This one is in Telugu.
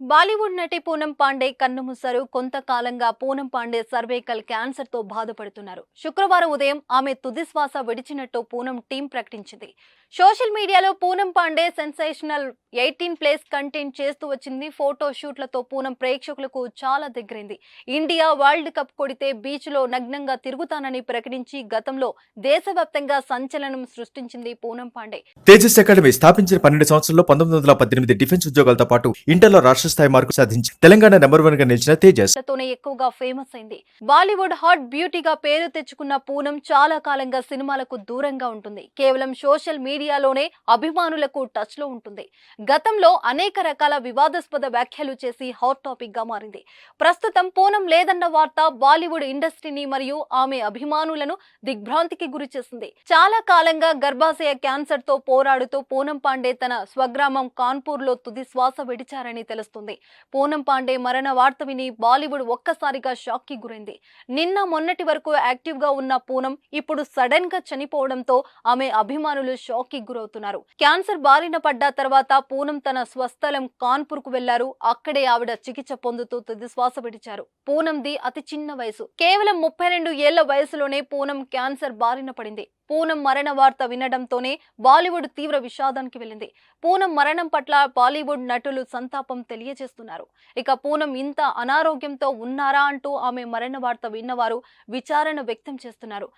బాలీవుడ్ నటి పూనం పాండే కన్నుమూశారు. కొంతకాలంగా పూనం పాండే సర్వైకల్ క్యాన్సర్ తో బాధపడుతున్నారు. శుక్రవారం ఉదయం ఆమె తుది శ్వాస విడిచినట్టు పూనం టీం ప్రకటించింది. సోషల్ మీడియాలో పూనం పాండే సెన్సేషనల్ 18+ కంటెంట్ చేస్తూ వచ్చింది. ఫోటో షూట్లతో పూనం ప్రేక్షకులకు చాలా దగ్గరైంది. ఇండియా వరల్డ్ కప్ కొడితే బీచ్ లో నగ్నంగా తిరుగుతానని ప్రకటించి గతంలో దేశవ్యాప్తంగా సంచలనం సృష్టించింది పూనం పాండే. తేజస్ అకాడమీ స్థాపించిన 12 సంవత్సరంలో 1918 డిఫెన్స్ ఉద్యోగాలతో పాటు ఇంటర్లో రాష్ట్ర స్థాయి మార్కు సాధించి తెలంగాణ నెంబర్ 1 గా నిలిచిన తేజస్ తోనే ఎక్కువగా ఫేమస్ అయింది. బాలీవుడ్ హాట్ బ్యూటీగా పేరు తెచ్చుకున్న పూనం చాలా కాలంగా సినిమాలకు దూరంగా ఉంటుంది. కేవలం సోషల్ మీడియాలోనే అభిమానులకు టచ్ లో ఉంటుంది. గతంలో అనేక రకాల వివాదాస్పద వ్యాఖ్యలు చేసి హాట్ టాపిక్ గా మారింది. ప్రస్తుతం పూనం లేదన్న వార్త బాలీవుడ్ ఇండస్ట్రీని మరియు ఆమె అభిమానులను దిగ్భ్రాంతికి గురి చేసింది. చాలా కాలంగా గర్భాశయ క్యాన్సర్ తో పోరాడుతూ పూనం పాండే తన స్వగ్రామం కాన్పూర్ లో తుది శ్వాస విడిచారని తెలుస్తుంది. పూనం పాండే మరణ వార్త విని బాలీవుడ్ ఒక్కసారిగా షాక్ కి గురైంది. నిన్న మొన్నటి వరకు యాక్టివ్ గా ఉన్న పూనం ఇప్పుడు సడన్ గా చనిపోవడంతో ఆమె అభిమానులు షాక్ కి గురవుతున్నారు. క్యాన్సర్ బారిన పడ్డ తర్వాత పూనం తన స్వస్థలం కాన్పూర్ కు వెళ్లారు. అక్కడే ఆవిడ చికిత్స పొందుతూ తుది శ్వాస విడిచారు. పూనంది అతి చిన్న వయసు, కేవలం 32 ఏళ్ల వయసులోనే పూనం క్యాన్సర్ బారిన పడింది. పూనం మరణ వార్త వినడంతోనే బాలీవుడ్ తీవ్ర విషాదానికి వెళ్ళింది. పూనం మరణం పట్ల బాలీవుడ్ నటులు సంతాపం తెలియజేస్తున్నారు. ఇక పూనం ఇంత అనారోగ్యంతో ఉన్నారా అంటూ ఆమె మరణ వార్త విన్నవారు విచారణ వ్యక్తం చేస్తున్నారు.